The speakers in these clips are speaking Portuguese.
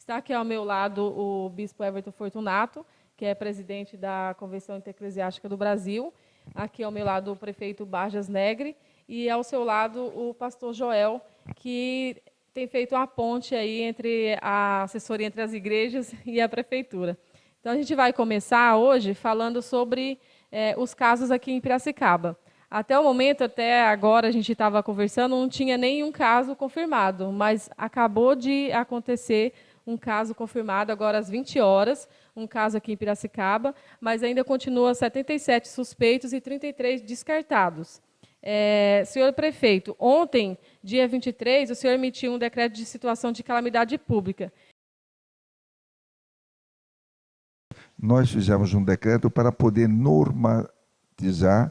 Está aqui ao meu lado o bispo Everton Fortunato, que é presidente da Convenção Intereclesiástica do Brasil. Aqui ao meu lado o prefeito Barjas Negre e ao seu lado o pastor Joel, que tem feito uma ponte aí entre a assessoria entre as igrejas e a prefeitura. Então, a gente vai começar hoje falando sobre os casos aqui em Piracicaba. Até o momento, até agora, a gente estava conversando, não tinha nenhum caso confirmado, mas acabou de acontecer um caso confirmado agora às 20 horas, um caso aqui em Piracicaba, mas ainda continua 77 suspeitos e 33 descartados. Senhor prefeito, ontem, dia 23, o senhor emitiu um decreto de situação de calamidade pública. Nós fizemos um decreto para poder normatizar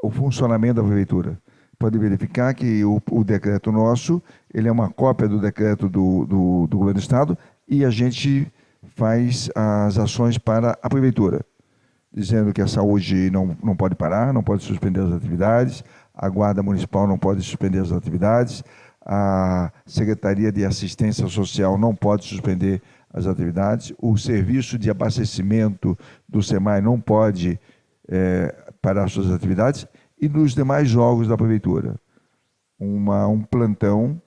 o funcionamento da prefeitura. Pode verificar que o decreto nosso, ele é uma cópia do decreto do governo do estado e a gente faz as ações para a prefeitura, dizendo que a saúde não pode parar, não pode suspender as atividades, a guarda municipal não pode suspender as atividades, a Secretaria de Assistência Social não pode suspender as atividades, o serviço de abastecimento do SEMAI não pode parar suas atividades, e nos demais órgãos da prefeitura. Um plantão,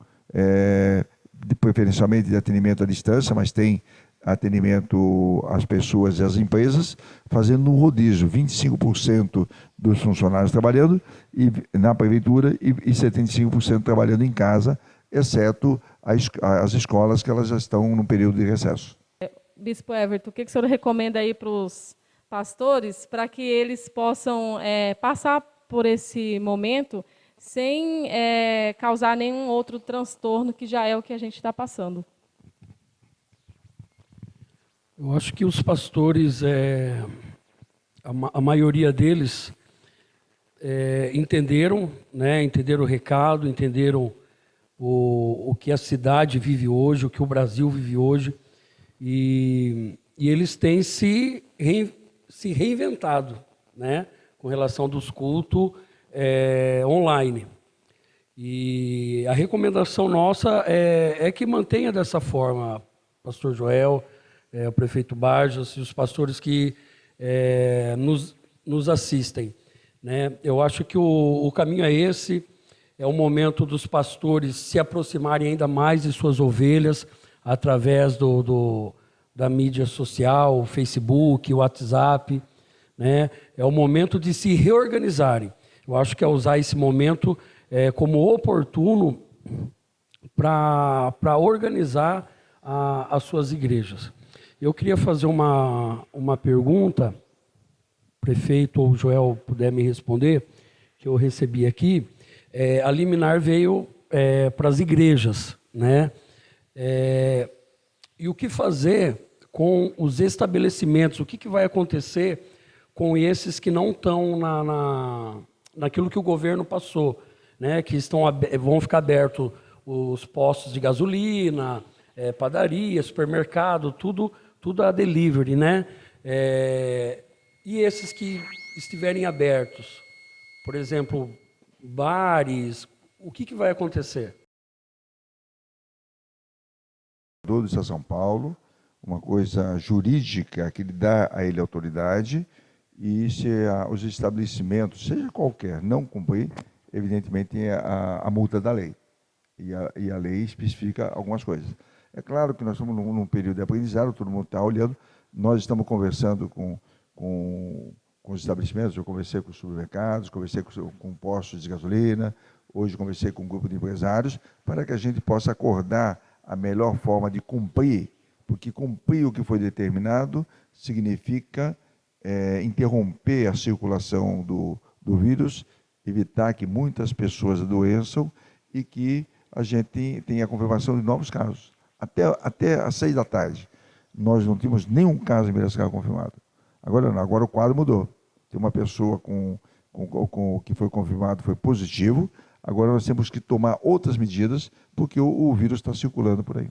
preferencialmente de atendimento à distância, mas tem atendimento às pessoas e às empresas, fazendo um rodízio, 25% dos funcionários trabalhando na prefeitura e 75% trabalhando em casa, exceto as escolas que elas já estão no período de recesso. Bispo Everton, o que o senhor recomenda aí para os pastores para que eles possam passar por esse momento sem causar nenhum outro transtorno, que já é o que a gente está passando? Eu acho que os pastores, a maioria deles, entenderam, né, entenderam o recado, entenderam o que a cidade vive hoje, o que o Brasil vive hoje, e eles têm se reinventado, né, com relação dos cultos online. E a recomendação nossa é que mantenha dessa forma, pastor Joel, o prefeito Barjas e os pastores que nos assistem, né? Eu acho que o caminho é esse, é o momento dos pastores se aproximarem ainda mais de suas ovelhas através da mídia social, o Facebook, o WhatsApp, né? É o momento de se reorganizarem. Eu acho que é usar esse momento como oportuno para organizar as suas igrejas. Eu queria fazer uma pergunta, prefeito ou Joel puder me responder, que eu recebi aqui. A liminar veio para as igrejas, né? E o que fazer com os estabelecimentos? O que vai acontecer com esses que não estão naquilo que o governo passou, né? Que vão ficar abertos os postos de gasolina, padaria, supermercado, tudo a delivery, né? E esses que estiverem abertos, por exemplo, bares, o que vai acontecer? Do Estado de São Paulo, uma coisa jurídica que lhe dá a ele autoridade, e se os estabelecimentos, seja qualquer, não cumprir, evidentemente tem a multa da lei. E a lei especifica algumas coisas. É claro que nós estamos num período de aprendizado, todo mundo está olhando, nós estamos conversando com os estabelecimentos, eu conversei com os supermercados, conversei com postos de gasolina, hoje conversei com um grupo de empresários, para que a gente possa acordar a melhor forma de cumprir, porque cumprir o que foi determinado significa interromper a circulação do vírus, evitar que muitas pessoas adoeçam e que a gente tenha a confirmação de novos casos. Até às 6 da tarde, nós não tínhamos nenhum caso em Piracicaba confirmado. Agora não, agora o quadro mudou. Tem uma pessoa que foi confirmado, foi positivo, agora nós temos que tomar outras medidas, porque o vírus está circulando por aí.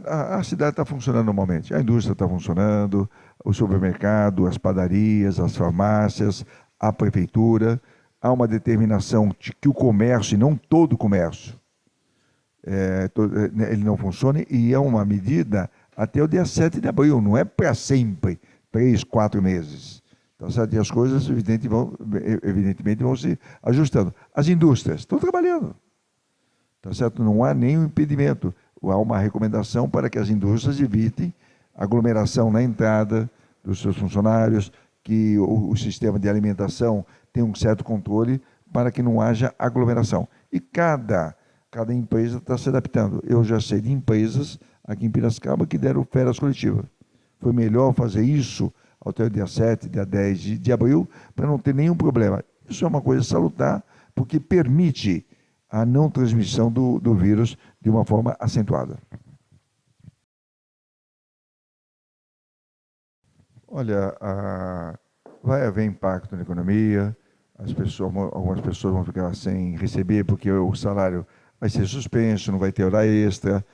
A cidade está funcionando normalmente, a indústria está funcionando, o supermercado, as padarias, as farmácias, a prefeitura. Há uma determinação de que o comércio, e não todo o comércio, ele não funcione, e é uma medida até o dia 7 de abril, não é para sempre, 3, 4 meses. Tá certo? E as coisas, evidentemente, vão se ajustando. As indústrias estão trabalhando. Tá certo? Não há nenhum impedimento. Há uma recomendação para que as indústrias evitem aglomeração na entrada dos seus funcionários, que o sistema de alimentação tenha um certo controle para que não haja aglomeração. E cada empresa está se adaptando. Eu já sei de empresas aqui em Piracicaba que deram férias coletivas. Foi melhor fazer isso até o dia 7, dia 10 de abril, para não ter nenhum problema. Isso é uma coisa salutar, porque permite a não transmissão do vírus de uma forma acentuada. Olha, vai haver impacto na economia, algumas pessoas vão ficar sem receber porque o salário vai ser suspenso, não vai ter hora extra,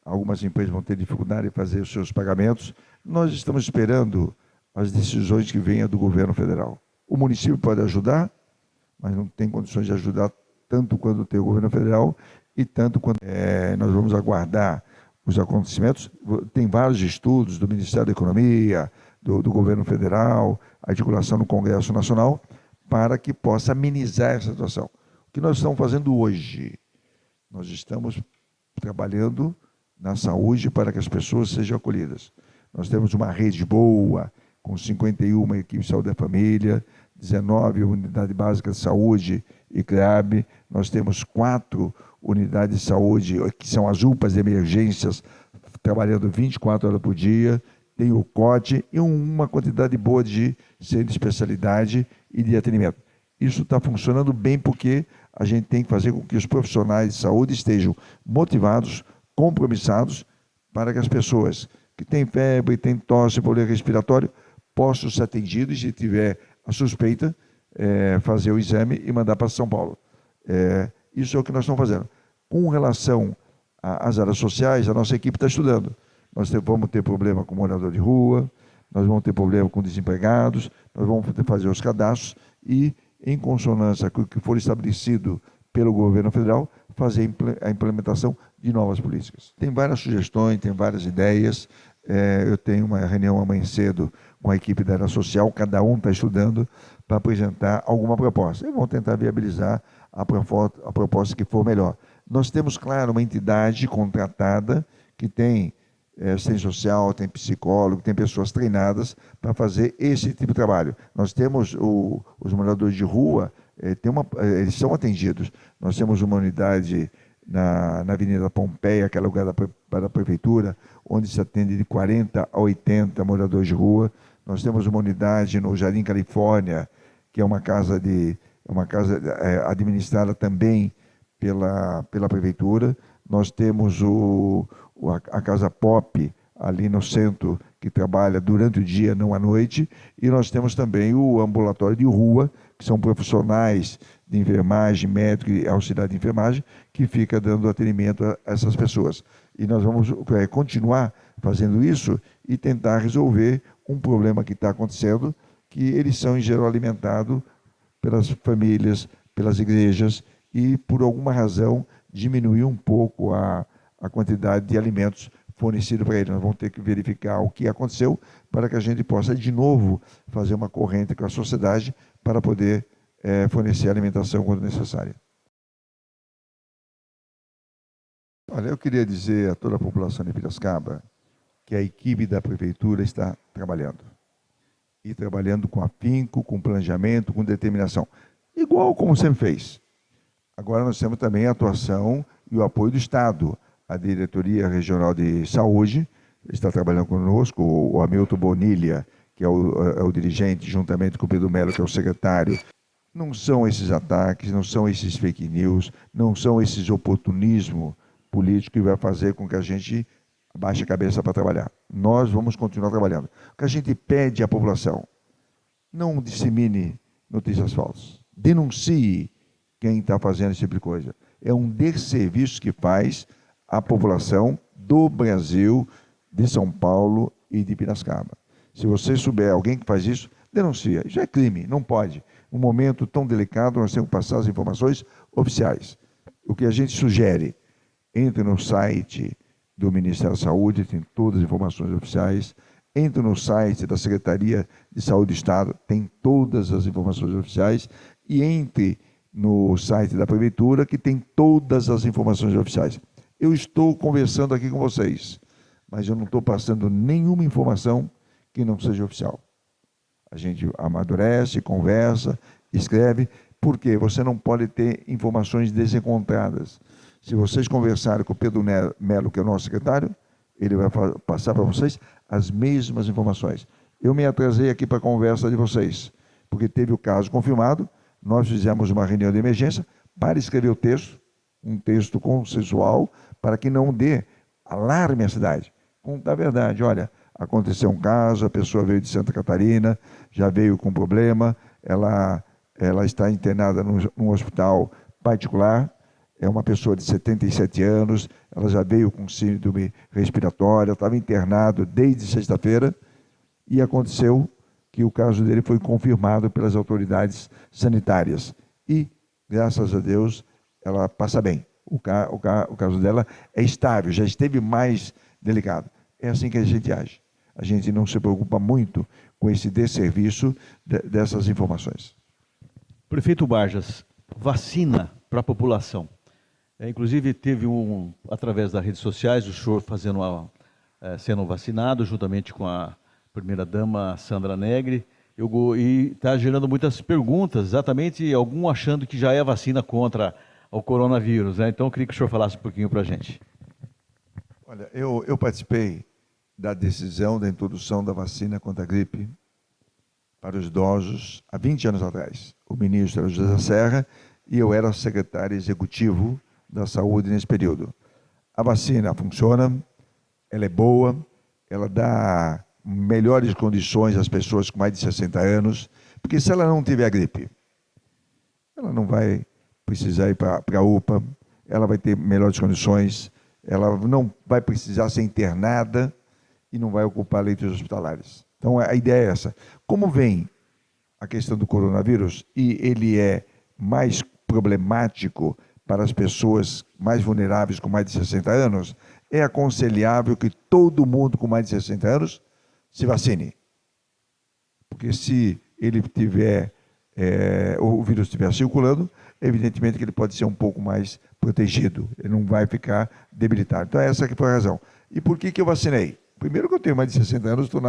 algumas empresas vão ter dificuldade em fazer os seus pagamentos. Nós estamos esperando as decisões que venham do governo federal. O município pode ajudar, mas não tem condições de ajudar tanto quanto tem o governo federal e tanto quanto nós vamos aguardar os acontecimentos. Tem vários estudos do Ministério da Economia, do governo federal, articulação no Congresso Nacional, para que possa amenizar essa situação. O que nós estamos fazendo hoje? Nós estamos trabalhando na saúde para que as pessoas sejam acolhidas. Nós temos uma rede boa, com 51 equipes de saúde da família, 19 unidades básicas de saúde e CREAB. Nós temos 4 unidades de saúde, que são as UPAs de emergências, trabalhando 24 horas por dia. Tem o COT e uma quantidade boa de centros de especialidade e de atendimento. Isso está funcionando bem porque a gente tem que fazer com que os profissionais de saúde estejam motivados, compromissados, para que as pessoas que têm febre, têm tosse, problema respiratório, possam ser atendidos e, se tiver a suspeita, fazer o exame e mandar para São Paulo. Isso é o que nós estamos fazendo. Com relação às áreas sociais, a nossa equipe está estudando. Nós vamos ter problema com morador de rua, nós vamos ter problema com desempregados, nós vamos fazer os cadastros e, em consonância com o que for estabelecido pelo governo federal, fazer a implementação de novas políticas. Tem várias sugestões, tem várias ideias. Eu tenho uma reunião amanhã cedo com a equipe da área social, cada um está estudando para apresentar alguma proposta. E vão tentar viabilizar a proposta que for melhor. Nós temos, claro, uma entidade contratada que tem assistência social, tem psicólogo, tem pessoas treinadas para fazer esse tipo de trabalho. Nós temos os moradores de rua, eles são atendidos. Nós temos uma unidade na Avenida Pompeia, que é lugar da prefeitura, onde se atende de 40 a 80 moradores de rua. Nós temos uma unidade no Jardim Califórnia, que é uma casa administrada também pela prefeitura. Nós temos a Casa Pop, ali no centro, que trabalha durante o dia, não à noite. E nós temos também o ambulatório de rua, que são profissionais de enfermagem, médico e auxiliar de enfermagem, que fica dando atendimento a essas pessoas. E nós vamos continuar fazendo isso e tentar resolver um problema que está acontecendo, que eles são, em geral, alimentados pelas famílias, pelas igrejas, e, por alguma razão, diminuir um pouco a quantidade de alimentos fornecidos para eles. Nós vamos ter que verificar o que aconteceu para que a gente possa, de novo, fazer uma corrente com a sociedade para poder fornecer alimentação quando necessária. Olha, eu queria dizer a toda a população de Piracicaba que a equipe da prefeitura está trabalhando. E trabalhando com afinco, com planejamento, com determinação. Igual como sempre fez. Agora nós temos também a atuação e o apoio do Estado. A Diretoria Regional de Saúde está trabalhando conosco, o Hamilton Bonilha, que é o dirigente, juntamente com o Pedro Melo, que é o secretário. Não são esses ataques, não são esses fake news, não são esses oportunismo político que vai fazer com que a gente baixe a cabeça para trabalhar. Nós vamos continuar trabalhando. O que a gente pede à população: não dissemine notícias falsas. Denuncie quem está fazendo esse tipo de coisa. É um desserviço que faz à população do Brasil, de São Paulo e de Piracicaba. Se você souber alguém que faz isso, denuncia. Isso é crime, não pode. Um momento tão delicado, nós temos que passar as informações oficiais. O que a gente sugere: Entre no site do Ministério da Saúde, tem todas as informações oficiais. Entre no site da Secretaria de Saúde do Estado, tem todas as informações oficiais. E entre no site da Prefeitura, que tem todas as informações oficiais. Eu estou conversando aqui com vocês, mas eu não estou passando nenhuma informação que não seja oficial. A gente amadurece, conversa, escreve, porque você não pode ter informações desencontradas. Se vocês conversarem com o Pedro Melo, que é o nosso secretário, ele vai passar para vocês as mesmas informações. Eu me atrasei aqui para a conversa de vocês, porque teve o caso confirmado, nós fizemos uma reunião de emergência para escrever o texto, um texto consensual, para que não dê alarme à cidade. Contar a verdade, olha, aconteceu um caso, a pessoa veio de Santa Catarina, já veio com problema, ela está internada num hospital particular, é uma pessoa de 77 anos, ela já veio com síndrome respiratória, estava internado desde sexta-feira, e aconteceu que o caso dele foi confirmado pelas autoridades sanitárias. E, graças a Deus, ela passa bem. O caso dela é estável, já esteve mais delicado. É assim que a gente age. A gente não se preocupa muito com esse desserviço dessas informações. Prefeito Barjas, vacina para a população. Inclusive, teve através das redes sociais, o senhor sendo vacinado, juntamente com a primeira-dama Sandra Negri, e está gerando muitas perguntas, exatamente algum achando que já é vacina contra o coronavírus, né? Então, eu queria que o senhor falasse um pouquinho para a gente. Olha, eu participei da decisão da introdução da vacina contra a gripe para os idosos há 20 anos atrás. O ministro era José Serra e eu era secretário executivo da saúde nesse período. A vacina funciona, ela é boa, ela dá melhores condições às pessoas com mais de 60 anos, porque se ela não tiver a gripe, ela não vai precisar ir para a UPA, ela vai ter melhores condições, ela não vai precisar ser internada e não vai ocupar leitos hospitalares. Então, a ideia é essa. Como vem a questão do coronavírus e ele é mais problemático para as pessoas mais vulneráveis com mais de 60 anos, é aconselhável que todo mundo com mais de 60 anos se vacine. Porque se ele tiver, o vírus estiver circulando, evidentemente que ele pode ser um pouco mais protegido, ele não vai ficar debilitado. Então essa que foi a razão. E por que eu vacinei? Primeiro que eu tenho mais de 60 anos, estou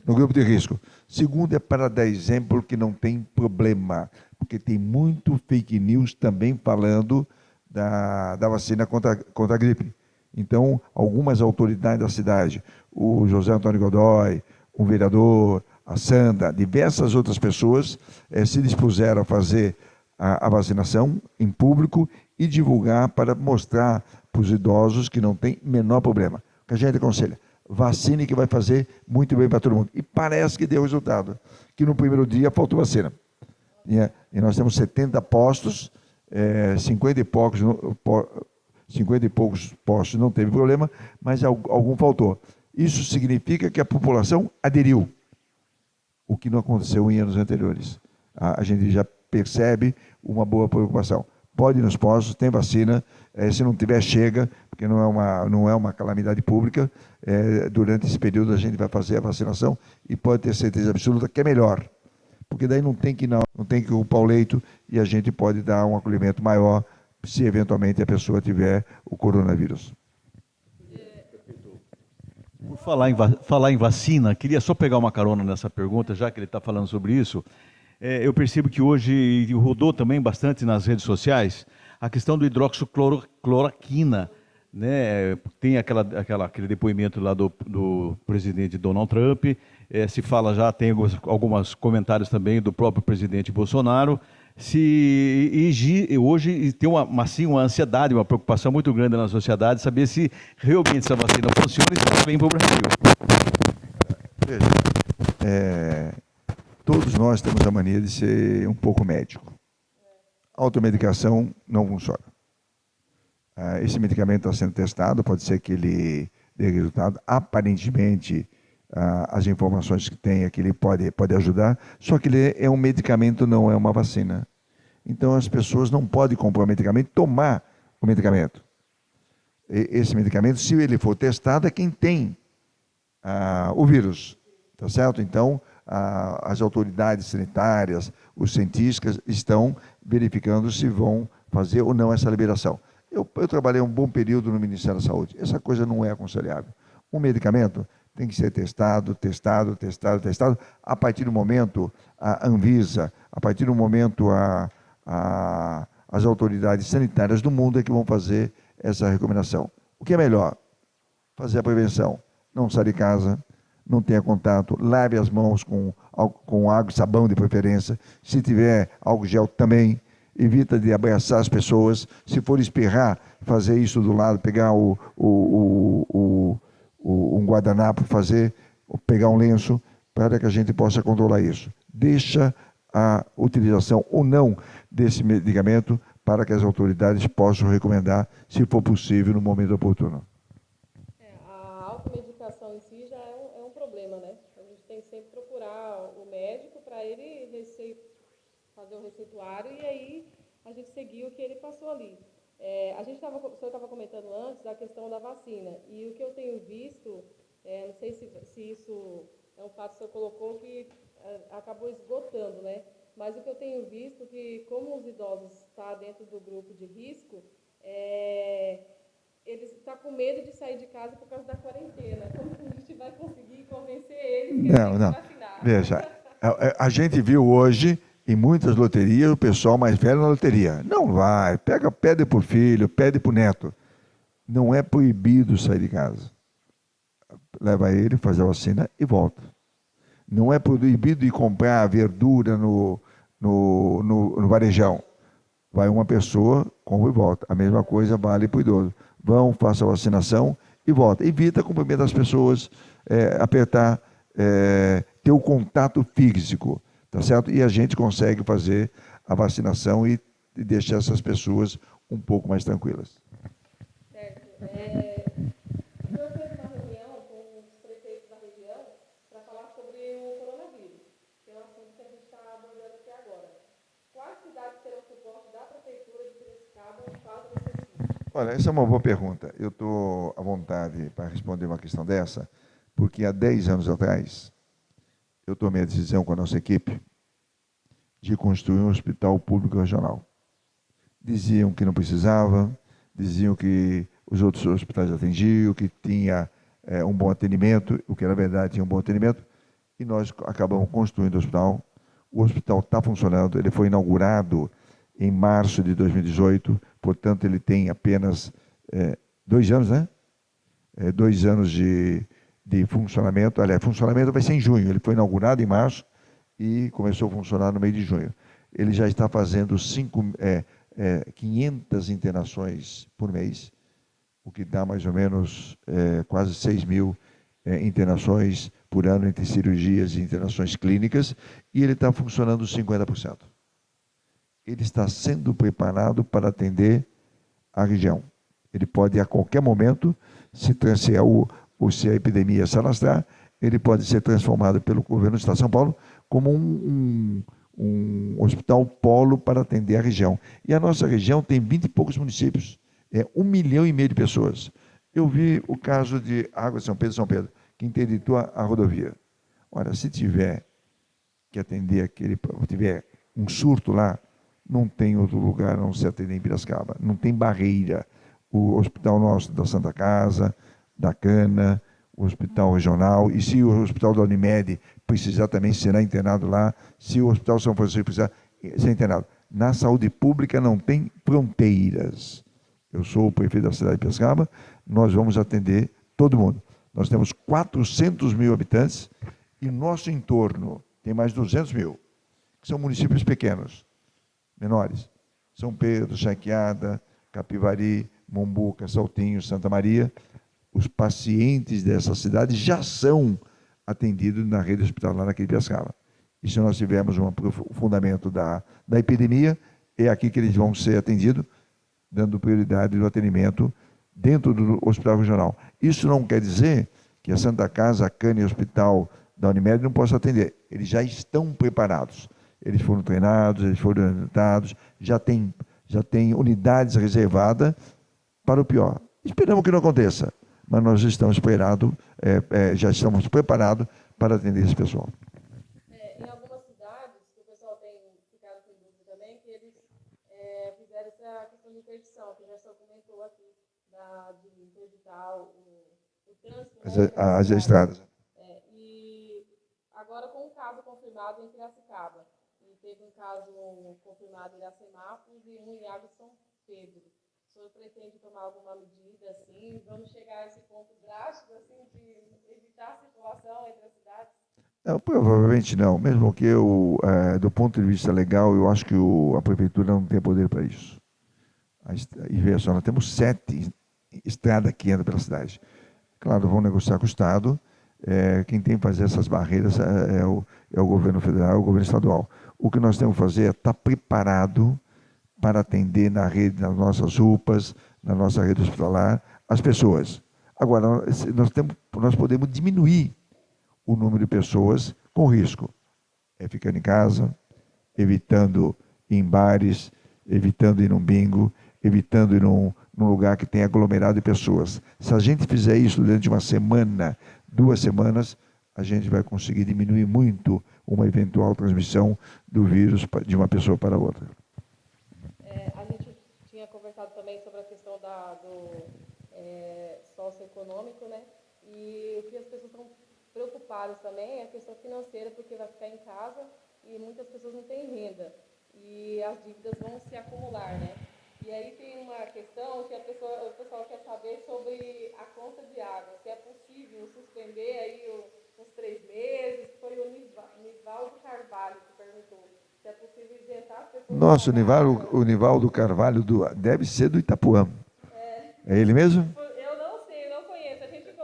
no grupo de risco. Segundo é para dar exemplo que não tem problema, porque tem muito fake news também falando da vacina contra a gripe. Então, algumas autoridades da cidade, o José Antônio Godoy, um vereador, a Sandra, diversas outras pessoas se dispuseram a fazer a vacinação em público e divulgar para mostrar para os idosos que não tem menor problema. O que a gente aconselha? Vacine que vai fazer muito bem para todo mundo. E parece que deu resultado, que no primeiro dia faltou vacina. E nós temos 70 postos, 50 e poucos postos não teve problema, mas algum faltou. Isso significa que a população aderiu, o que não aconteceu em anos anteriores. A gente já percebe uma boa preocupação. Pode ir nos postos, tem vacina, se não tiver, chega, porque não é uma calamidade pública. Durante esse período a gente vai fazer a vacinação e pode ter certeza absoluta que é melhor, porque daí não tem que ocupar o leito e a gente pode dar um acolhimento maior se eventualmente a pessoa tiver o coronavírus. Por falar em vacina, queria só pegar uma carona nessa pergunta, já que ele está falando sobre isso. Eu percebo que hoje rodou também bastante nas redes sociais a questão do hidroxicloroquina, né? Tem aquele depoimento lá do presidente Donald Trump, se fala já, tem alguns comentários também do próprio presidente Bolsonaro. Hoje tem uma ansiedade, uma preocupação muito grande na sociedade, saber se realmente essa vacina funciona e se ela vem para o Brasil. Veja, todos nós temos a mania de ser um pouco médico. A automedicação não funciona. Esse medicamento está sendo testado, pode ser que ele dê resultado. Aparentemente, as informações que tem é que ele pode ajudar, só que ele é um medicamento, não é uma vacina. Então, as pessoas não podem comprar o medicamento e tomar o medicamento. esse medicamento, se ele for testado, é quem tem o vírus, tá certo? Então, as autoridades sanitárias, os cientistas estão verificando se vão fazer ou não essa liberação. Eu trabalhei um bom período no Ministério da Saúde. Essa coisa não é aconselhável. Um medicamento tem que ser testado. A partir do momento, a Anvisa, a partir do momento, as autoridades sanitárias do mundo é que vão fazer essa recomendação. O que é melhor? Fazer a prevenção. Não sair de casa, não tenha contato, lave as mãos com água e sabão de preferência. Se tiver álcool gel também, evita de abraçar as pessoas. Se for espirrar, fazer isso do lado, pegar um guardanapo, pegar um lenço, para que a gente possa controlar isso. Deixa a utilização ou não desse medicamento para que as autoridades possam recomendar, se for possível, no momento oportuno. A automedicação em si já é um problema, né? A gente tem que sempre procurar o médico para ele fazer o receituário e aí a gente seguir o que ele passou ali. O senhor estava comentando antes da questão da vacina, e o que eu tenho visto, não sei se isso é um fato que o senhor colocou que acabou esgotando, né? Mas o que eu tenho visto que, como os idosos estão dentro do grupo de risco, eles estão com medo de sair de casa por causa da quarentena. Como que a gente vai conseguir convencer eles que eles têm que se vacinar? Veja, a gente viu hoje, em muitas loterias, o pessoal mais velho na loteria. Não vai, pede para o filho, pede para o neto. Não é proibido sair de casa. Leva ele, faz a vacina e volta. Não é proibido ir comprar verdura no varejão. Vai uma pessoa, compra e volta. A mesma coisa vale para o idoso. Vão, faça a vacinação e volta. Evita cumprimento das pessoas, apertar, ter o contato físico, tá certo? E a gente consegue fazer a vacinação e deixar essas pessoas um pouco mais tranquilas. Certo. O senhor fez uma reunião com os prefeitos da região para falar sobre o coronavírus, que é um assunto que a gente está abordando aqui agora. Quais cidades terão suporte da Prefeitura de Piracicaba no caso necessite? Olha, essa é uma boa pergunta. Eu estou à vontade para responder uma questão dessa, porque há 10 anos atrás, eu tomei a decisão com a nossa equipe de construir um hospital público regional. Diziam que não precisava, diziam que os outros hospitais atendiam, que tinha um bom atendimento, o que era verdade, tinha um bom atendimento, e nós acabamos construindo o hospital. O hospital está funcionando, ele foi inaugurado em março de 2018, portanto, ele tem apenas 2 anos, né? 2 anos de funcionamento. Aliás, funcionamento vai ser em junho. Ele foi inaugurado em março e começou a funcionar no meio de junho. Ele já está fazendo 500 internações por mês, o que dá mais ou menos quase 6.000 internações por ano entre cirurgias e internações clínicas, e ele está funcionando 50%. Ele está sendo preparado para atender a região. Ele pode, a qualquer momento, se a epidemia se alastrar, ele pode ser transformado pelo governo do Estado de São Paulo como um hospital polo para atender a região. E a nossa região tem 20 e poucos municípios, 1,5 milhão de pessoas. Eu vi o caso de Água de São Pedro, que interditou a rodovia. Olha, se tiver que atender tiver um surto lá, não tem outro lugar a não ser atender em Piracicaba. Não tem barreira. O hospital nosso da Santa Casa, da Cana, o hospital regional, e se o hospital da Unimed precisar também será internado lá, se o hospital São Francisco precisar ser internado. Na saúde pública não tem fronteiras. Eu sou o prefeito da cidade de Piracicaba, nós vamos atender todo mundo. Nós temos 400.000 habitantes e nosso entorno tem mais 200.000, que são municípios pequenos, menores. São Pedro, Chaquiada, Capivari, Mombuca, Saltinho, Santa Maria. Os pacientes dessa cidade já são atendidos na rede hospitalar aqui de Piracicaba. E se nós tivermos um aprofundamento da epidemia, é aqui que eles vão ser atendidos, dando prioridade no atendimento dentro do hospital regional. Isso não quer dizer que a Santa Casa, a Cana e o Hospital da Unimed não possam atender. Eles já estão preparados. Eles foram treinados, eles foram orientados, já tem unidades reservadas para o pior. Esperamos que não aconteça, mas nós estamos já estamos preparados para atender esse pessoal. Em algumas cidades, que o pessoal tem ficado com dúvida também, que eles fizeram essa questão de interdição, que já só comentou aqui, de interditar o trânsito. As estradas. E agora com um caso confirmado em Piracicaba, e teve um caso confirmado em Iracemápolis e um em Água de São Pedro. O senhor pretende tomar alguma medida assim? Vamos chegar a esse ponto drástico assim, de evitar a circulação entre as cidades? Não, provavelmente não. Mesmo que do ponto de vista legal, eu acho que a prefeitura não tem poder para isso. E veja só, nós temos 7 estradas que entram pela cidade. Claro, vão negociar com o Estado. Quem tem que fazer essas barreiras é o governo federal, o governo estadual. O que nós temos que fazer é estar preparado para atender na rede, nas nossas UPAs, na nossa rede hospitalar, as pessoas. Agora, nós podemos diminuir o número de pessoas com risco. Ficando em casa, evitando ir em bares, evitando ir num bingo, evitando ir num lugar que tem aglomerado de pessoas. Se a gente fizer isso durante uma semana, 2 semanas, a gente vai conseguir diminuir muito uma eventual transmissão do vírus de uma pessoa para outra. A gente tinha conversado também sobre a questão do socioeconômico, né? E o que as pessoas estão preocupadas também é a questão financeira, porque vai ficar em casa e muitas pessoas não têm renda. E as dívidas vão se acumular, né? E aí tem uma questão que o pessoal quer saber sobre a conta de água, se é possível suspender aí uns 3 meses. Foi o Nivaldo Carvalho que perguntou se é possível isentar as pessoas. Nossa, o Nivaldo Carvalho deve ser do Itapuã. É ele mesmo? Eu não sei, não conheço. A gente fez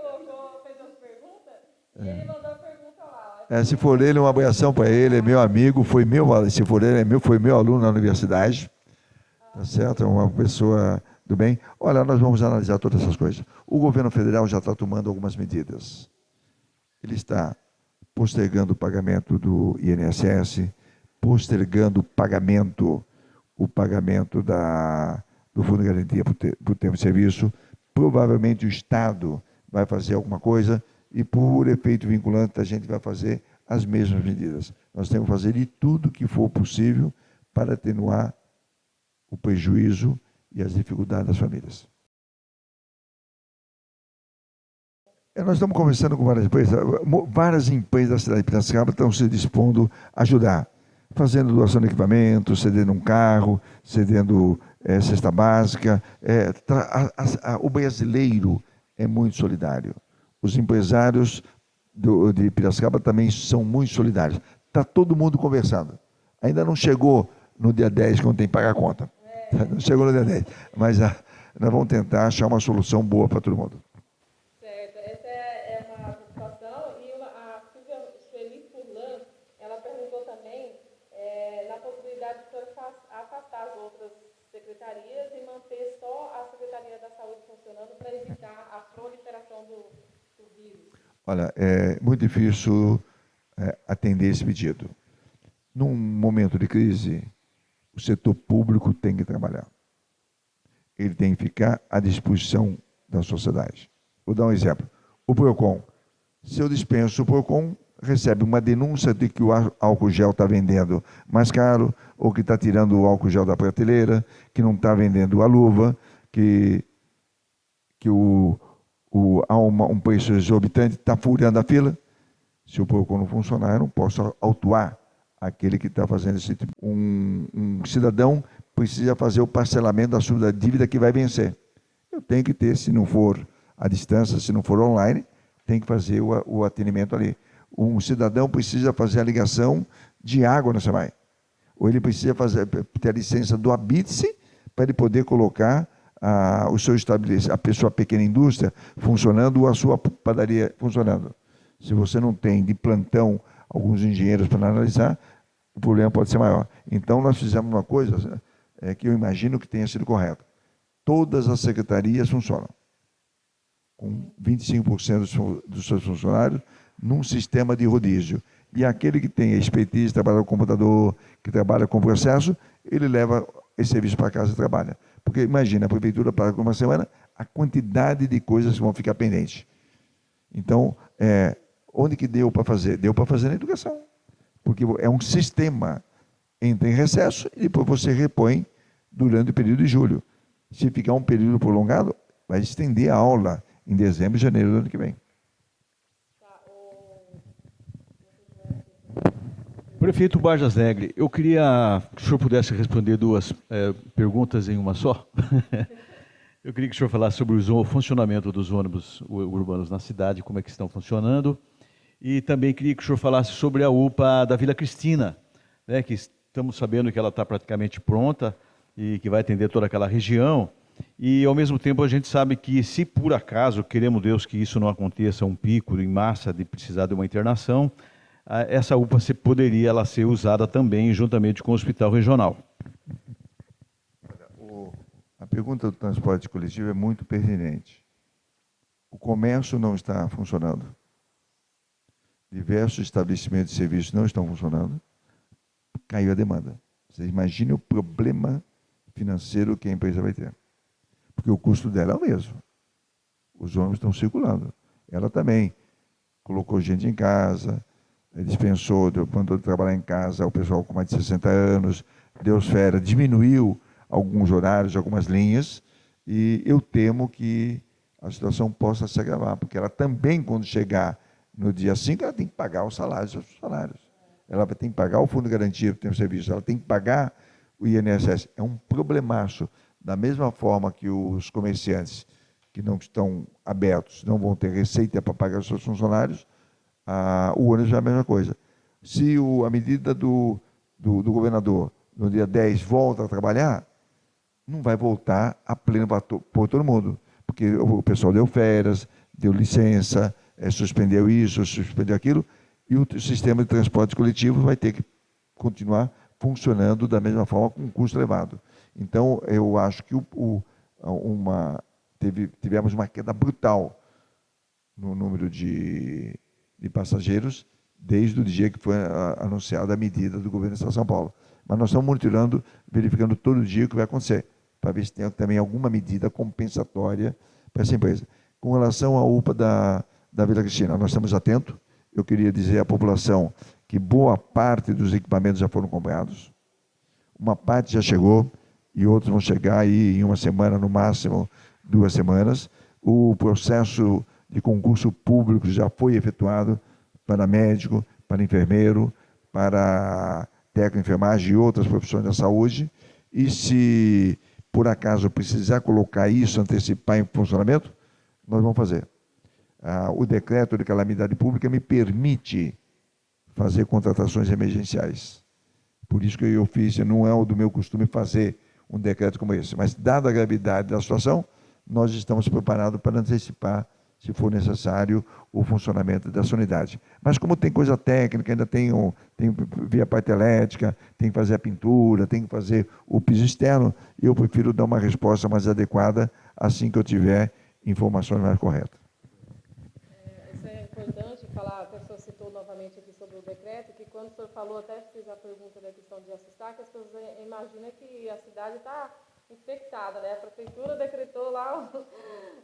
as perguntas e ele mandou a pergunta lá. Se for ele, uma abração para ele, é meu amigo, se for ele, foi meu aluno na universidade. Tá certo? É uma pessoa do bem. Olha, nós vamos analisar todas essas coisas. O governo federal já está tomando algumas medidas. Ele está postergando o pagamento do INSS, postergando o pagamento do Fundo de Garantia por Tempo de Serviço. Provavelmente o Estado vai fazer alguma coisa e, por efeito vinculante, a gente vai fazer as mesmas medidas. Nós temos que fazer de tudo que for possível para atenuar o prejuízo e as dificuldades das famílias. Nós estamos conversando com várias empresas da cidade de Piracicaba estão se dispondo a ajudar, fazendo doação de equipamentos, cedendo um carro, cedendo cesta básica. O brasileiro é muito solidário. Os empresários de Piracicaba também são muito solidários. Está todo mundo conversando. Ainda não chegou no dia 10, quando tem que pagar a conta. Não chegou no dia 10. Mas nós vamos tentar achar uma solução boa para todo mundo. Certo. Essa é uma preocupação. E a Sueli Furlan, ela perguntou também na possibilidade de afastar as outras secretarias e manter só a Secretaria da Saúde funcionando para evitar a proliferação do vírus. Olha, é muito difícil atender esse pedido. Num momento de crise, o setor público tem que trabalhar. Ele tem que ficar à disposição da sociedade. Vou dar um exemplo. O PROCON. Se eu dispenso o PROCON, recebe uma denúncia de que o álcool gel está vendendo mais caro, ou que está tirando o álcool gel da prateleira, que não está vendendo a luva, que há um preço exorbitante, está furando a fila. Se o PROCON não funcionar, eu não posso autuar aquele que está fazendo esse tipo. Um cidadão precisa fazer o parcelamento da sua dívida que vai vencer. Eu tenho que ter, se não for à distância, se não for online, tem que fazer o atendimento ali. Um cidadão precisa fazer a ligação de água na SEMAI. Ou ele precisa ter a licença do Habite-se para ele poder colocar o seu estabelecimento, a sua pequena indústria funcionando ou a sua padaria funcionando. Se você não tem de plantão alguns engenheiros para analisar, o problema pode ser maior. Então, nós fizemos uma coisa que eu imagino que tenha sido correta. Todas as secretarias funcionam, com 25% dos seus funcionários, num sistema de rodízio. E aquele que tem expertise, trabalha com computador, que trabalha com processo, ele leva esse serviço para casa e trabalha. Porque, imagina, a prefeitura paga por uma semana, a quantidade de coisas que vão ficar pendentes. Então, onde que deu para fazer? Deu para fazer na educação, porque é um sistema, entra em recesso e depois você repõe durante o período de julho. Se ficar um período prolongado, vai estender a aula em dezembro e janeiro do ano que vem. Prefeito Barjas Negri, eu queria que o senhor pudesse responder duas perguntas em uma só. Eu queria que o senhor falasse sobre o funcionamento dos ônibus urbanos na cidade, como é que estão funcionando. E também queria que o senhor falasse sobre a UPA da Vila Cristina, né, que estamos sabendo que ela está praticamente pronta e que vai atender toda aquela região. E, ao mesmo tempo, a gente sabe que, se por acaso, queremos Deus que isso não aconteça, um pico em massa de precisar de uma internação, essa UPA poderia ela ser usada também juntamente com o hospital regional. A pergunta do transporte coletivo é muito pertinente. O comércio não está funcionando. Diversos estabelecimentos de serviços não estão funcionando. Caiu a demanda. Você imagina o problema financeiro que a empresa vai ter. Porque o custo dela é o mesmo. Os ônibus estão circulando. Ela também colocou gente em casa, dispensou, mandou trabalhar em casa o pessoal com mais de 60 anos, deu férias, diminuiu alguns horários, algumas linhas, e eu temo que a situação possa se agravar, porque ela também, quando chegar no dia 5, ela tem que pagar os salários dos funcionários. Ela tem que pagar o fundo de garantia que tem o serviço, ela tem que pagar o INSS. É um problemaço. Da mesma forma que os comerciantes que não estão abertos não vão ter receita para pagar os seus funcionários, o ônibus é a mesma coisa. Se a medida do governador, no dia 10, volta a trabalhar, não vai voltar a pleno por todo mundo, porque o pessoal deu férias, deu licença, suspendeu isso, suspendeu aquilo, e o sistema de transporte coletivo vai ter que continuar funcionando da mesma forma com um custo elevado. Então, eu acho que tivemos uma queda brutal no número de passageiros desde o dia que foi anunciada a medida do governo do Estado de São Paulo. Mas nós estamos monitorando, verificando todo dia o que vai acontecer, para ver se tem também alguma medida compensatória para essa empresa. Com relação à UPA da Vila Cristina, nós estamos atentos. Eu queria dizer à população que boa parte dos equipamentos já foram comprados, uma parte já chegou e outros vão chegar aí em uma semana, no máximo 2 semanas. O processo de concurso público já foi efetuado para médico, para enfermeiro, para técnico de enfermagem e outras profissões da saúde. E se por acaso precisar colocar isso, antecipar em funcionamento, nós vamos fazer. O decreto de calamidade pública me permite fazer contratações emergenciais. Por isso que eu fiz, não é o do meu costume fazer um decreto como esse, mas dada a gravidade da situação, nós estamos preparados para antecipar, se for necessário, o funcionamento dessa unidade. Mas como tem coisa técnica, ainda tem via parte elétrica, tem que fazer a pintura, tem que fazer o piso externo, eu prefiro dar uma resposta mais adequada assim que eu tiver informações mais corretas. Isso é importante falar, a pessoa citou novamente aqui sobre o decreto, que quando o senhor falou, até fez a pergunta da questão de assustar, que as pessoas imaginam que a cidade está infectada, né? A prefeitura decretou lá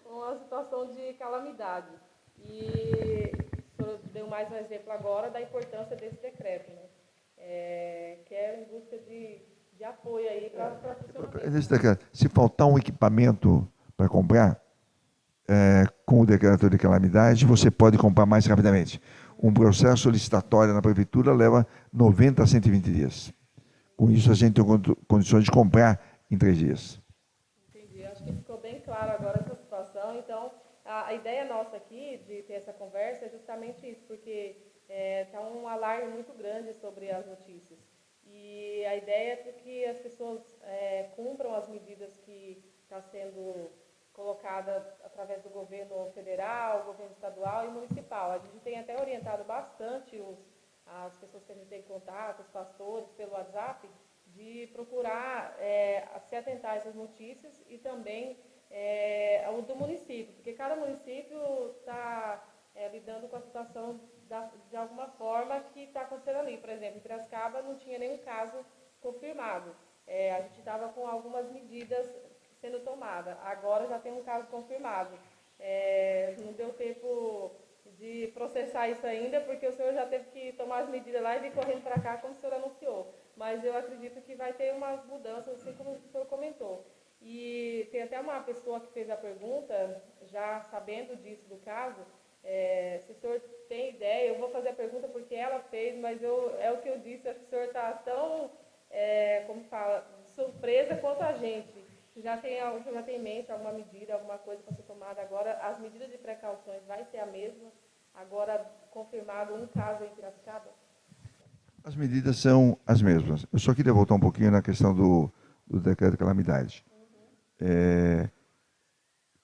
uma situação de calamidade. E o senhor deu mais um exemplo agora da importância desse decreto, né? Que é em busca de apoio aí para funcionamento. Se faltar um equipamento para comprar, com o decreto de calamidade, você pode comprar mais rapidamente. Um processo licitatório na prefeitura leva 90 a 120 dias. Com isso, a gente tem condições de comprar em 3 dias. Entendi. Acho que ficou bem claro agora essa situação. Então, a ideia nossa aqui de ter essa conversa é justamente isso, porque está um alarme muito grande sobre as notícias. E a ideia é que as pessoas cumpram as medidas que estão sendo colocada através do governo federal, governo estadual e municipal. A gente tem até orientado bastante as pessoas que a gente tem contato, os pastores, pelo WhatsApp, de procurar se atentar a essas notícias e também o do município, porque cada município está lidando com a situação de alguma forma que está acontecendo ali. Por exemplo, em Piracicaba não tinha nenhum caso confirmado. A gente estava com algumas medidas sendo tomada. Agora já tem um caso confirmado. Não deu tempo de processar isso ainda, porque o senhor já teve que tomar as medidas lá e vir correndo para cá, como o senhor anunciou. Mas eu acredito que vai ter umas mudanças, assim como o senhor comentou. E tem até uma pessoa que fez a pergunta, já sabendo disso do caso, se o senhor tem ideia, eu vou fazer a pergunta porque ela fez, mas é o que eu disse, acho que o senhor está tão, como fala, surpresa quanto a gente. Já tem em mente alguma medida, alguma coisa para ser tomada agora? As medidas de precauções vai ser a mesma? Agora, confirmado um caso em Piracicaba? As medidas são as mesmas. Eu só queria voltar um pouquinho na questão do decreto de calamidade.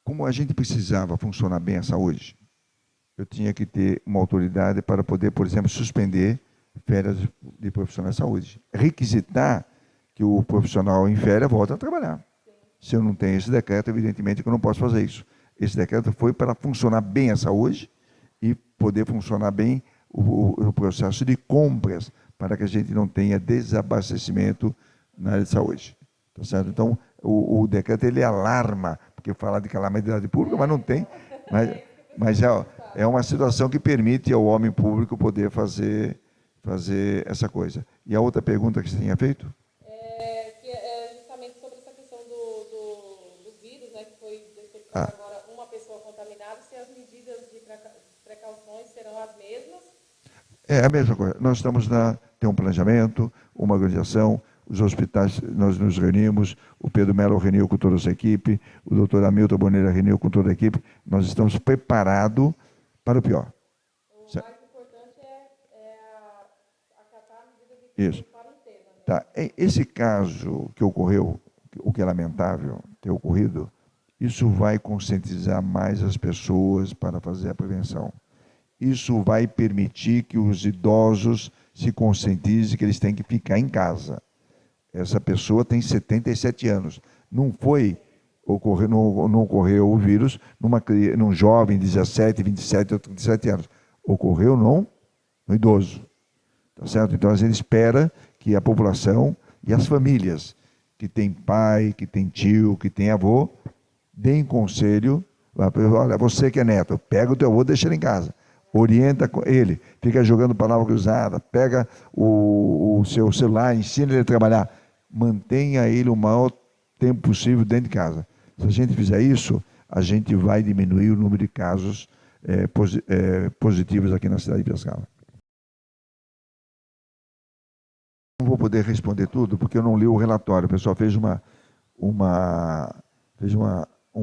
Como a gente precisava funcionar bem a saúde, eu tinha que ter uma autoridade para poder, por exemplo, suspender férias de profissional de saúde. Requisitar que o profissional em férias volte a trabalhar. Se eu não tenho esse decreto, evidentemente que eu não posso fazer isso. Esse decreto foi para funcionar bem a saúde e poder funcionar bem o processo de compras, para que a gente não tenha desabastecimento na área de saúde. Tá certo? Então, o decreto ele alarma, porque fala de calamidade pública, mas não tem. Mas é uma situação que permite ao homem público poder fazer essa coisa. E a outra pergunta que você tinha feito? Que é justamente sobre essa questão do vírus, né, que foi detectado agora uma pessoa contaminada, se as medidas de precauções serão as mesmas. É a mesma coisa. Nós tem um planejamento, uma organização, os hospitais, nós nos reunimos, o Pedro Mello reuniu com toda a sua equipe, o doutor Hamilton Boneira reuniu com toda a equipe, nós estamos preparados para o pior. O mais importante é acatar a medida de quarentena. Né? Tá. Esse caso que ocorreu, o que é lamentável ter ocorrido, isso vai conscientizar mais as pessoas para fazer a prevenção. Isso vai permitir que os idosos se conscientizem que eles têm que ficar em casa. Essa pessoa tem 77 anos. Não ocorreu o vírus num jovem de 17, 27 ou 37 anos. Ocorreu no idoso. Tá certo? Então a gente espera que a população e as famílias que tem pai, que tem tio, que tem avô, deem conselho. Olha, você que é neto, pega o teu avô e deixa ele em casa. Orienta ele, fica jogando palavra cruzada, pega o seu celular, ensina ele a trabalhar. Mantenha ele o maior tempo possível dentro de casa. Se a gente fizer isso, a gente vai diminuir o número de casos positivos aqui na cidade de Piracicaba. Não vou poder responder tudo, porque eu não li o relatório. O pessoal fez um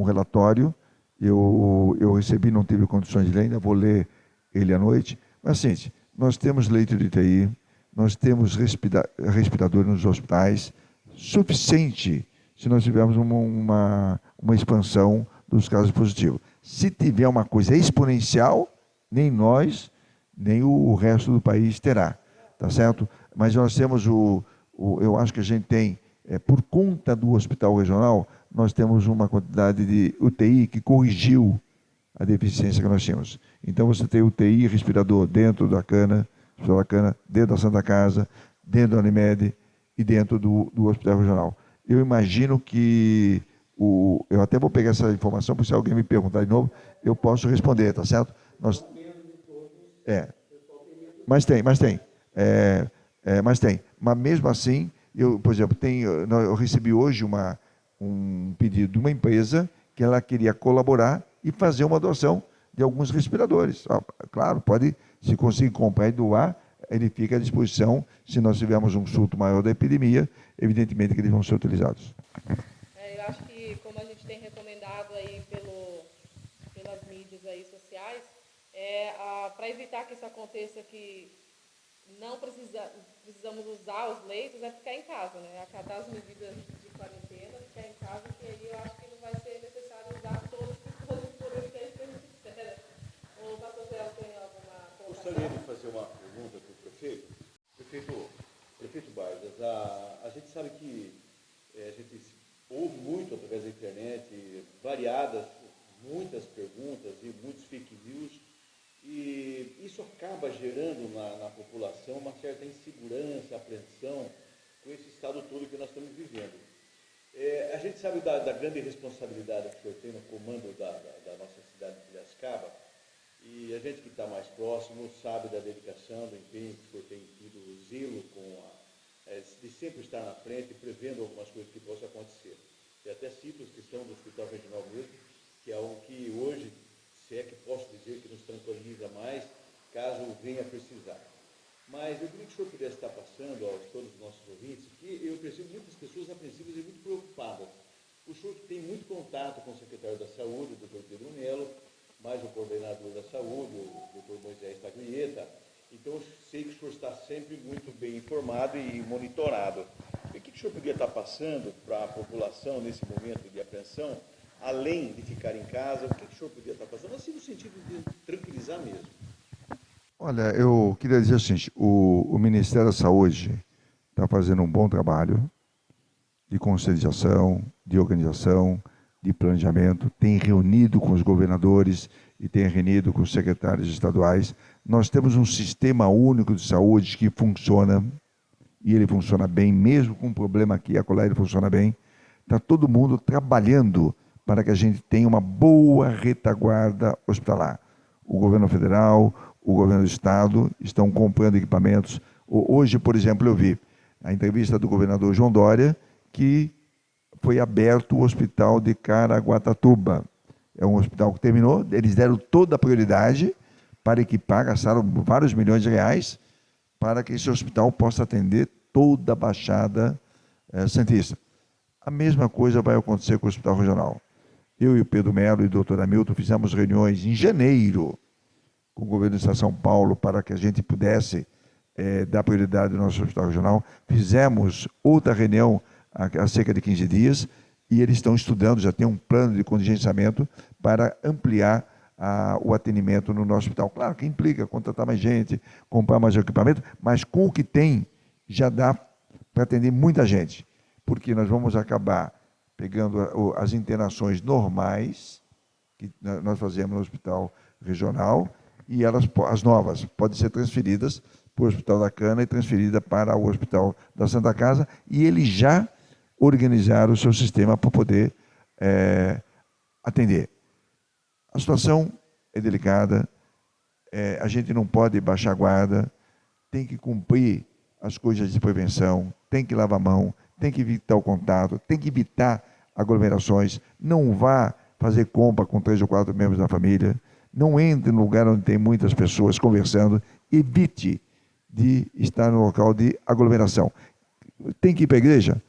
relatório, eu recebi, não tive condições de ler, ainda vou ler ele à noite. Mas, assim, nós temos leito de UTI, nós temos respirador nos hospitais, suficiente se nós tivermos uma expansão dos casos positivos. Se tiver uma coisa exponencial, nem nós, nem o resto do país terá, tá certo? Mas nós temos eu acho que a gente tem, por conta do hospital regional, nós temos uma quantidade de UTI que corrigiu a deficiência que nós tínhamos. Então você tem UTI, respirador dentro da Cana, dentro da Santa Casa, dentro da Unimed e dentro do hospital regional. Eu imagino que, eu até vou pegar essa informação, porque se alguém me perguntar de novo, eu posso responder, tá certo? Mas tem. Mas tem. Mas mesmo assim, por exemplo, eu recebi hoje um pedido de uma empresa que ela queria colaborar e fazer uma doação de alguns respiradores. Claro, se conseguir comprar e doar, ele fica à disposição. Se nós tivermos um surto maior da epidemia, evidentemente que eles vão ser utilizados. Eu acho que, como a gente tem recomendado aí pelas mídias aí sociais, para evitar que isso aconteça, que não precisamos usar os leitos, é ficar em casa, né? Acatar as medidas de quarentena, ficar em casa, que aí eu acho que não vai ser necessário usar todos os dispositivos que a gente espera. O pastor Zé tem alguma colocação? Gostaria de fazer uma pergunta para o prefeito. Prefeito Bardas, a gente sabe que a gente ouve muito através da internet muitas perguntas e muitos fake news, e isso acaba gerando na população uma certa insegurança, apreensão com esse estado todo que nós estamos vivendo. A gente sabe da grande responsabilidade que o senhor tem no comando da nossa cidade de Piracicaba, e a gente que está mais próximo sabe da dedicação, do empenho que o senhor tem tido, o zelo de sempre estar na frente, prevendo algumas coisas que possam acontecer. E até cito a questão do Hospital Regional mesmo, que é algo que hoje, se é que posso dizer, que nos tranquiliza mais, caso venha a precisar. Mas eu queria que o senhor pudesse estar passando a todos os nossos ouvintes, que eu percebo muitas pessoas apreensivas e muito preocupadas. O senhor tem muito contato com o secretário da Saúde, o Dr. Pedro Melo, mais o coordenador da Saúde, o Dr. Moisés Taglieta. Então, eu sei que o senhor está sempre muito bem informado e monitorado. E o que o senhor podia estar passando para a população nesse momento de apreensão, além de ficar em casa, o que o senhor podia estar passando, assim no sentido de tranquilizar mesmo? Olha, eu queria dizer o seguinte, o Ministério da Saúde está fazendo um bom trabalho de conscientização, de organização, de planejamento, tem reunido com os governadores e tem reunido com os secretários estaduais. Nós temos um sistema único de saúde que funciona, e ele funciona bem, mesmo com um problema aqui, acolá ele funciona bem. Está todo mundo trabalhando para que a gente tenha uma boa retaguarda hospitalar. O governo federal, o governo do estado estão comprando equipamentos. Hoje, por exemplo, eu vi a entrevista do governador João Dória, que foi aberto o hospital de Caraguatatuba. É um hospital que terminou, eles deram toda a prioridade para equipar, gastaram vários milhões de reais para que esse hospital possa atender toda a Baixada Santista. A mesma coisa vai acontecer com o Hospital Regional. Eu e o Pedro Melo e o doutor Hamilton fizemos reuniões em janeiro com o governo do Estado de São Paulo para que a gente pudesse dar prioridade ao nosso hospital regional. Fizemos outra reunião há cerca de 15 dias e eles estão estudando, já tem um plano de contingenciamento para ampliar o atendimento no nosso hospital. Claro que implica contratar mais gente, comprar mais equipamento, mas com o que tem já dá para atender muita gente, porque nós vamos acabar pegando as internações normais que nós fazemos no hospital regional e as novas podem ser transferidas para o Hospital da Cana e transferida para o Hospital da Santa Casa, e eles já organizaram o seu sistema para poder atender. A situação é delicada, a gente não pode baixar a guarda, tem que cumprir as coisas de prevenção, tem que lavar a mão, tem que evitar o contato, tem que evitar aglomerações, não vá fazer compra com 3 ou 4 membros da família, não entre no lugar onde tem muitas pessoas conversando, evite de estar no local de aglomeração. Tem que ir para a igreja?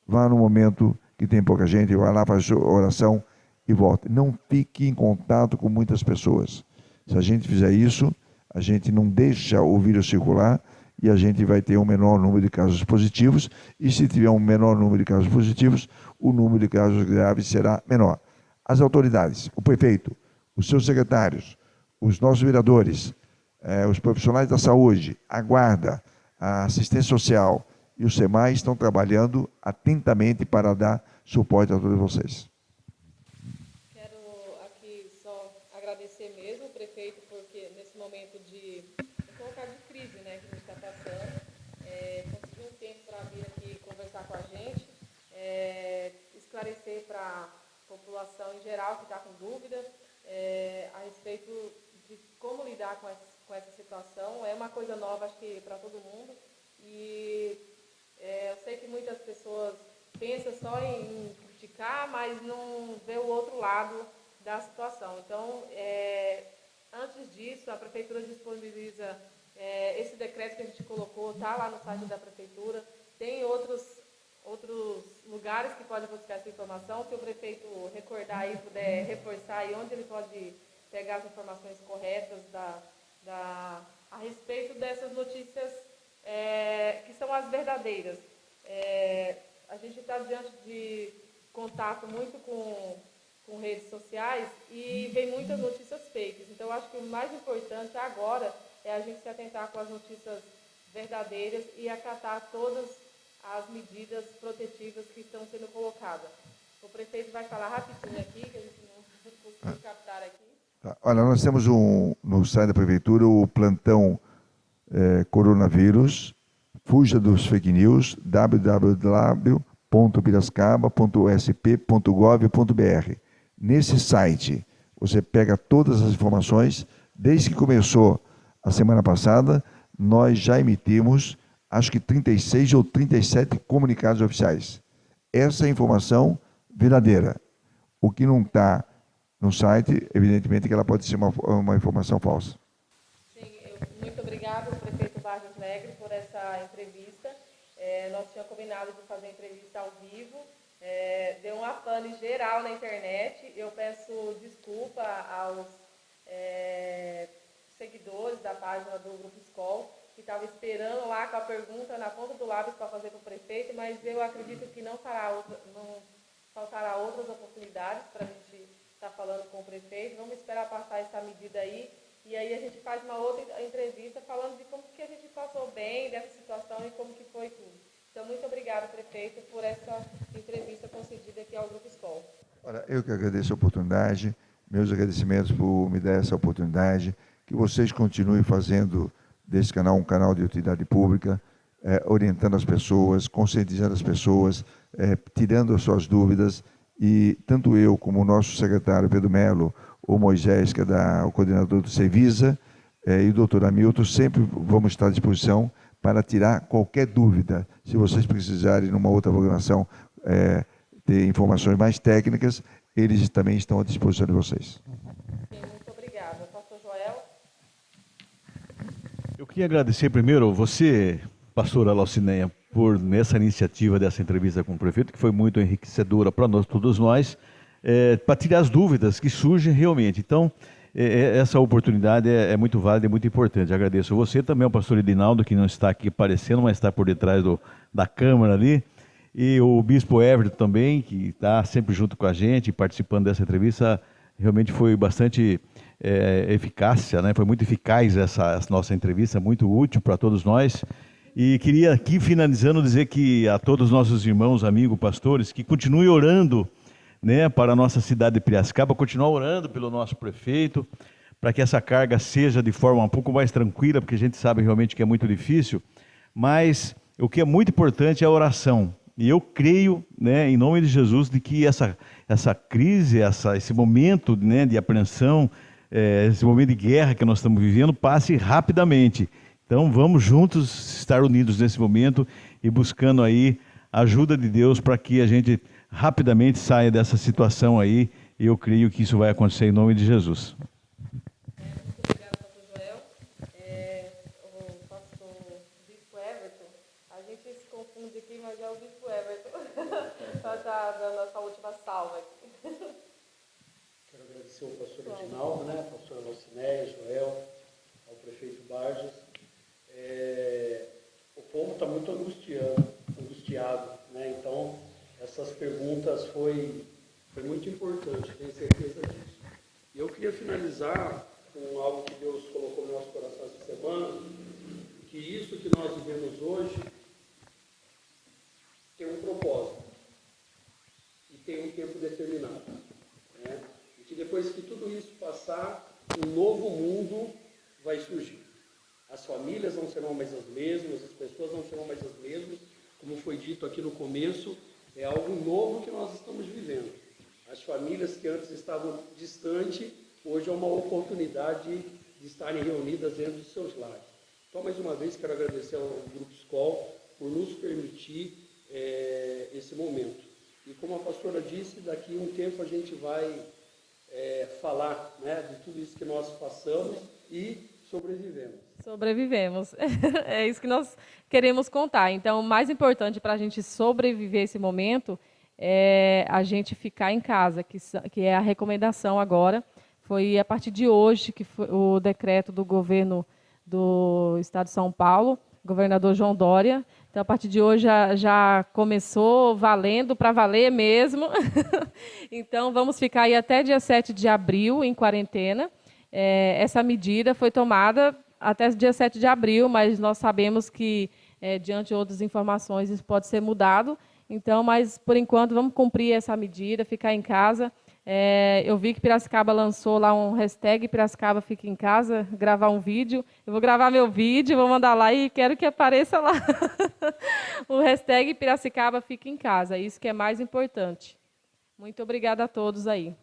Vá no momento que tem pouca gente, vá lá, faz oração e volte. Não fique em contato com muitas pessoas. Se a gente fizer isso, a gente não deixa o vírus circular e a gente vai ter um menor número de casos positivos, e se tiver um menor número de casos positivos, o número de casos graves será menor. As autoridades, o prefeito, os seus secretários, os nossos vereadores, os profissionais da saúde, a guarda, a assistência social e o SEMAI estão trabalhando atentamente para dar suporte a todos vocês. Quero aqui só agradecer mesmo o prefeito, porque nesse momento de colocar de crise, né, que a gente está passando, conseguiu um tempo para vir aqui conversar com a gente, esclarecer para a população em geral que está com dúvida a respeito de como lidar com essa situação. É uma coisa nova, acho que para todo mundo, e eu sei que muitas pessoas pensam só em criticar, mas não vê o outro lado da situação. Então, antes disso, a Prefeitura disponibiliza esse decreto que a gente colocou, está lá no site da Prefeitura, tem outros lugares que podem buscar essa informação. Se o prefeito recordar aí, puder reforçar aí onde ele pode pegar as informações corretas a respeito dessas notícias que são as verdadeiras. A gente está diante de contato muito com redes sociais e vem muitas notícias fakes. Então, eu acho que o mais importante agora é a gente se atentar com as notícias verdadeiras e acatar todas as medidas protetivas que estão sendo colocadas. O prefeito vai falar rapidinho aqui, que a gente não conseguiu captar aqui. Tá. Olha, nós temos no site da Prefeitura o plantão coronavírus, fuja dos fake news, www www.piracicaba.usp.gov.br. Nesse site, você pega todas as informações. Desde que começou a semana passada, nós já emitimos, acho que 36 ou 37 comunicados oficiais. Essa é a informação verdadeira. O que não está no site, evidentemente que ela pode ser uma informação falsa. Muito obrigada, prefeito Vargas Negri, por essa entrevista. Nós tínhamos combinado de fazer a entrevista ao vivo. Deu uma pane geral na internet. Eu peço desculpa aos seguidores da página do Grupo Skol, que estavam esperando lá com a pergunta na ponta do lápis para fazer para o prefeito, mas eu acredito que não faltará outras oportunidades para a gente estar falando com o prefeito. Vamos esperar passar essa medida aí. E aí a gente faz uma outra entrevista falando de como que a gente passou bem dessa situação e como que foi tudo. Então, muito obrigada, prefeito, por essa entrevista concedida aqui ao Grupo Skol. Olha, eu que agradeço a oportunidade, meus agradecimentos por me dar essa oportunidade, que vocês continuem fazendo desse canal um canal de utilidade pública, orientando as pessoas, conscientizando as pessoas, tirando as suas dúvidas, e tanto eu como o nosso secretário Pedro Melo, o Moisés, que é o coordenador do Cevisa, e o doutor Hamilton, sempre vamos estar à disposição para tirar qualquer dúvida. Se vocês precisarem, numa outra programação, ter informações mais técnicas, eles também estão à disposição de vocês. Muito obrigada. Pastor Joel? Eu queria agradecer primeiro você, pastora Laucineia, por nessa iniciativa dessa entrevista com o prefeito, que foi muito enriquecedora para nós, todos nós, para tirar as dúvidas que surgem realmente. Então, essa oportunidade é muito válida e muito importante. Agradeço você também, ao pastor Edinaldo, que não está aqui aparecendo, mas está por detrás da câmera ali, e o bispo Everton também, que está sempre junto com a gente, participando dessa entrevista. Realmente foi bastante eficácia, né? Foi muito eficaz essa nossa entrevista, muito útil para todos nós. E queria aqui, finalizando, dizer que a todos os nossos irmãos, amigos, pastores, que continuem orando, né, para a nossa cidade de Piracicaba, continuar orando pelo nosso prefeito, para que essa carga seja de forma um pouco mais tranquila, porque a gente sabe realmente que é muito difícil, mas o que é muito importante é a oração. E eu creio, né, em nome de Jesus, de que essa crise, esse momento, né, de apreensão, esse momento de guerra que nós estamos vivendo, passe rapidamente. Então vamos juntos estar unidos nesse momento e buscando aí a ajuda de Deus para que a gente rapidamente saia dessa situação aí, e eu creio que isso vai acontecer em nome de Jesus. Muito obrigada, pastor Joel. O pastor Bispo Everton, a gente se confunde aqui, mas é o Bispo Everton, para estar dando essa última salva aqui. Quero agradecer ao pastor Edinaldo, né, ao pastor Laucineia, Joel, ao prefeito Vargas. O povo está muito angustiado, né? Então essas perguntas foi muito importante, tenho certeza disso. E eu queria finalizar com algo que Deus colocou no nosso coração essa semana, que isso que nós vivemos hoje tem um propósito e tem um tempo determinado, né? E que depois que tudo isso passar, um novo mundo vai surgir. As famílias não serão mais as mesmas, as pessoas não serão mais as mesmas, como foi dito aqui no começo, é algo novo que nós estamos vivendo. As famílias que antes estavam distantes, hoje é uma oportunidade de estarem reunidas dentro dos seus lares. Então, mais uma vez, quero agradecer ao Grupo Skol por nos permitir esse momento. E como a pastora disse, daqui a um tempo a gente vai falar, né, de tudo isso que nós passamos e sobrevivemos. É isso que nós queremos contar. Então, o mais importante para a gente sobreviver esse momento é a gente ficar em casa, que é a recomendação agora. Foi a partir de hoje que foi o decreto do governo do Estado de São Paulo, governador João Dória. Então, a partir de hoje já começou valendo, para valer mesmo. Então, vamos ficar aí até dia 7 de abril em quarentena. Essa medida foi tomada até o dia 7 de abril, mas nós sabemos que, diante de outras informações, isso pode ser mudado. Então, mas, por enquanto, vamos cumprir essa medida, ficar em casa. Eu vi que Piracicaba lançou lá um hashtag Piracicaba Fica em Casa, gravar um vídeo. Eu vou gravar meu vídeo, vou mandar lá e quero que apareça lá o hashtag Piracicaba Fica em Casa. Isso que é mais importante. Muito obrigada a todos aí.